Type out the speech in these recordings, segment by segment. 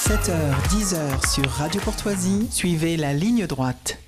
7h-10h sur Radio Courtoisie, suivez la ligne droite.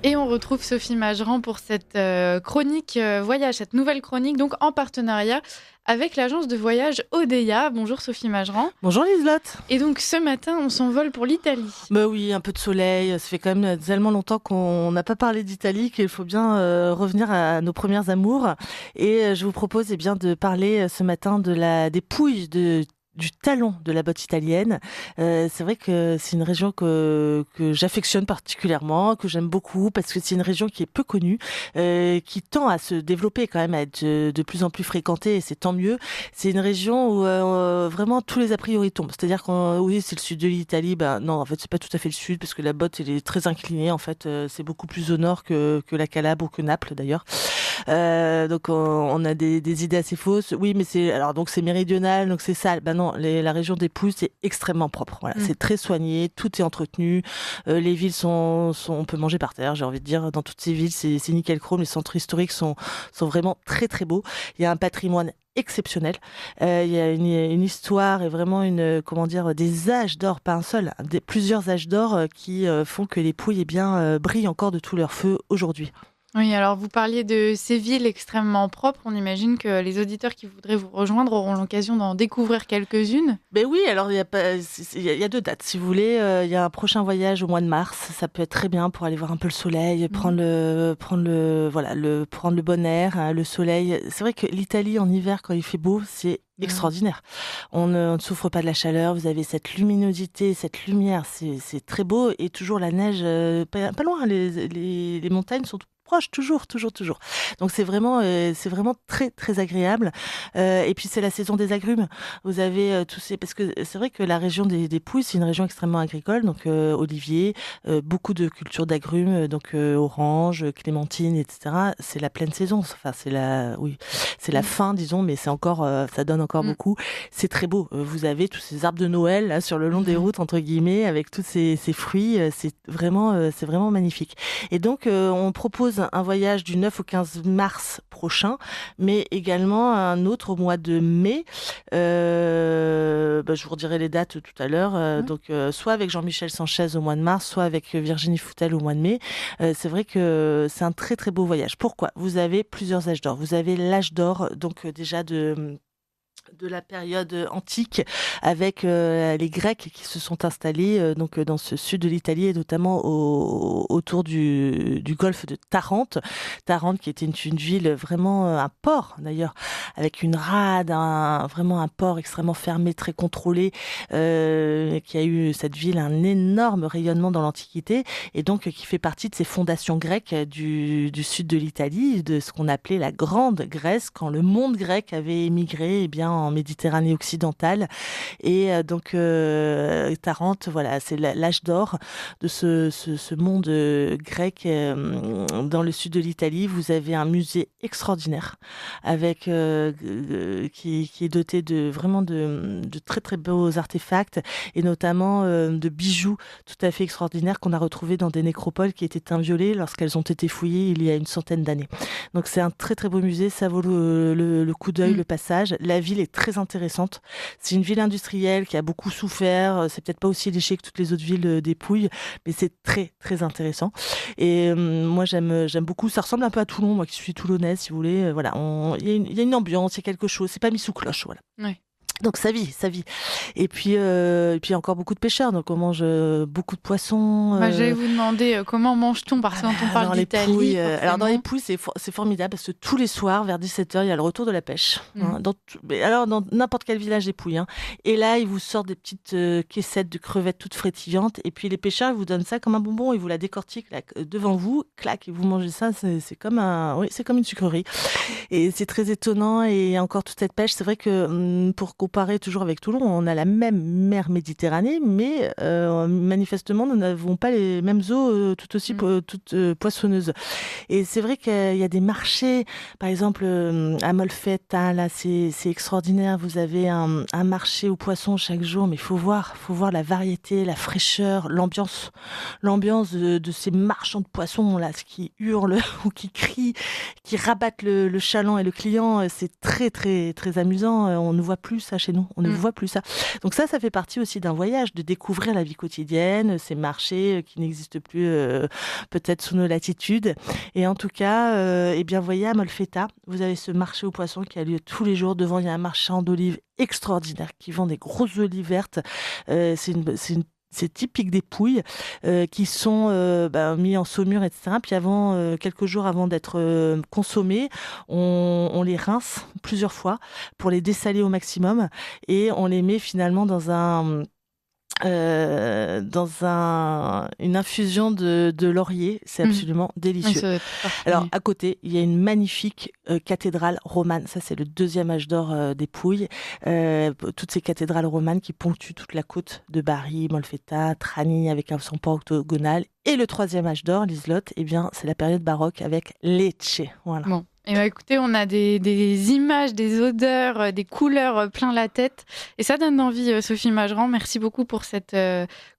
Et on retrouve Sophie Mageran pour cette chronique voyage, cette nouvelle chronique, donc en partenariat avec l'agence de voyage Odeia. Bonjour Sophie Mageran. Bonjour Liselotte. Et donc ce matin, on s'envole pour l'Italie. Bah oui, un peu de soleil. Ça fait quand même tellement longtemps qu'on n'a pas parlé d'Italie qu'il faut bien revenir à nos premières amours. Et je vous propose bien de parler ce matin des dépouilles du talon de la botte italienne. C'est vrai que c'est une région que j'affectionne particulièrement, que j'aime beaucoup, parce que c'est une région qui est peu connue, qui tend à se développer quand même, à être de plus en plus fréquentée, et c'est tant mieux. C'est une région où vraiment tous les a priori tombent. C'est-à-dire que oui, c'est le sud de l'Italie. Non, en fait, c'est pas tout à fait le sud, parce que la botte, elle est très inclinée. En fait, c'est beaucoup plus au nord que la Calabre ou que Naples, d'ailleurs. Donc on a des idées assez fausses. Oui, mais c'est méridional, donc c'est sale. Non, la région des Pouilles, c'est extrêmement propre. Voilà, c'est très soigné, tout est entretenu. Les villes on peut manger par terre. J'ai envie de dire, dans toutes ces villes, c'est nickel chrome. Les centres historiques sont vraiment très très beaux. Il y a un patrimoine exceptionnel. Il y a une histoire et vraiment des âges d'or, pas un seul, plusieurs âges d'or qui font que les Pouilles brillent encore de tout leur feu aujourd'hui. Oui, alors vous parliez de ces villes extrêmement propres. On imagine que les auditeurs qui voudraient vous rejoindre auront l'occasion d'en découvrir quelques-unes. Oui, alors il y a deux dates. Si vous voulez, il y a un prochain voyage au mois de mars. Ça peut être très bien pour aller voir un peu le soleil, prendre le bon air, hein, le soleil. C'est vrai que l'Italie en hiver, quand il fait beau, c'est extraordinaire. On ne souffre pas de la chaleur, vous avez cette luminosité, cette lumière, c'est très beau, et toujours la neige, pas loin, les montagnes sont proches, toujours. Donc c'est vraiment très très agréable. Et puis c'est la saison des agrumes. Vous avez parce que c'est vrai que la région des Pouilles, c'est une région extrêmement agricole, donc oliviers, beaucoup de cultures d'agrumes, donc oranges, clémentines, etc. C'est la pleine saison. Enfin c'est la fin, disons, mais c'est encore ça donne encore beaucoup. C'est très beau. Vous avez tous ces arbres de Noël là sur le long des routes, entre guillemets, avec tous ces fruits. C'est vraiment magnifique. Et donc on propose un voyage du 9 au 15 mars prochain, mais également un autre au mois de mai. Je vous redirai les dates tout à l'heure. Donc soit avec Jean-Michel Sanchez au mois de mars, soit avec Virginie Foutel au mois de mai. C'est vrai que c'est un très très beau voyage. Pourquoi ? Vous avez plusieurs âges d'or. Vous avez l'âge d'or, donc déjà de la période antique, avec les Grecs qui se sont installés dans ce sud de l'Italie, et notamment autour du golfe de Tarente. Tarente qui était une ville, vraiment un port d'ailleurs, avec une rade, vraiment un port extrêmement fermé, très contrôlé, qui a eu, cette ville, un énorme rayonnement dans l'Antiquité, et donc qui fait partie de ces fondations grecques du sud de l'Italie, de ce qu'on appelait la Grande Grèce, quand le monde grec avait émigré en Méditerranée occidentale. Et donc Tarente, voilà, c'est l'âge d'or de ce monde grec dans le sud de l'Italie. Vous avez un musée extraordinaire avec qui est doté de très très beaux artefacts, et notamment de bijoux tout à fait extraordinaires qu'on a retrouvés dans des nécropoles qui étaient inviolées lorsqu'elles ont été fouillées il y a une centaine d'années. Donc c'est un très très beau musée, ça vaut le coup d'œil, le passage. La ville est très intéressante. C'est une ville industrielle qui a beaucoup souffert. C'est peut-être pas aussi léché que toutes les autres villes des Pouilles, mais c'est très très intéressant. Et moi j'aime beaucoup. Ça ressemble un peu à Toulon, moi qui suis toulonnaise, si vous voulez. Voilà, il y a une ambiance, il y a quelque chose. C'est pas mis sous cloche, voilà. Oui. Donc ça vit. Et puis encore beaucoup de pêcheurs, donc on mange beaucoup de poissons. J'allais vous demander comment mange-t-on, parce que quand on parle d'Italie. Alors dans les Pouilles, c'est formidable, parce que tous les soirs vers 17h, il y a le retour de la pêche. Dans n'importe quel village des Pouilles. Et là, ils vous sortent des petites caissettes de crevettes toutes frétillantes, et puis les pêcheurs, ils vous donnent ça comme un bonbon, ils vous la décortiquent là, devant vous, clac, et vous mangez ça. C'est comme une sucrerie. Et c'est très étonnant. Et encore toute cette pêche, c'est vrai que pour comparer toujours avec Toulon, on a la même mer Méditerranée, mais manifestement, nous n'avons pas les mêmes eaux tout aussi poissonneuses. Et c'est vrai qu'il y a des marchés, par exemple à Molfetta, là, c'est extraordinaire. Vous avez un marché aux poissons chaque jour, mais il faut voir la variété, la fraîcheur, l'ambiance de ces marchands de poissons là, qui hurlent ou qui crient, qui rabattent le chaland et le client. C'est très très très amusant. On ne voit plus ça chez nous. On ne voit plus ça. Donc ça fait partie aussi d'un voyage, de découvrir la vie quotidienne, ces marchés qui n'existent plus peut-être sous nos latitudes. Et en tout cas, voyez à Molfetta, vous avez ce marché aux poissons qui a lieu tous les jours. Devant, il y a un marchand d'olives extraordinaire qui vend des grosses olives vertes. C'est typique des Pouilles qui sont mis en saumure, etc. Puis quelques jours avant d'être consommés, on les rince plusieurs fois pour les dessaler au maximum et on les met finalement dans une infusion de laurier. C'est absolument délicieux. Alors, à côté, il y a une magnifique cathédrale romane. Ça, c'est le 2e âge d'or des Pouilles. Toutes ces cathédrales romanes qui ponctuent toute la côte de Bari, Molfetta, Trani, avec son port octogonal. Et le 3e âge d'or, l'Iselotte, c'est la période baroque avec Lecce. Voilà. Bon. Écoutez, on a des images, des odeurs, des couleurs plein la tête. Et ça donne envie, Sophie Magerand. Merci beaucoup pour cette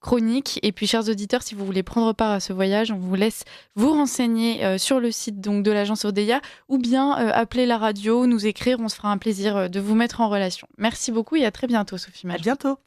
chronique. Et puis, chers auditeurs, si vous voulez prendre part à ce voyage, on vous laisse vous renseigner sur le site donc, de l'agence Odeya ou bien appeler la radio, nous écrire. On se fera un plaisir de vous mettre en relation. Merci beaucoup et à très bientôt, Sophie Magerand. À bientôt.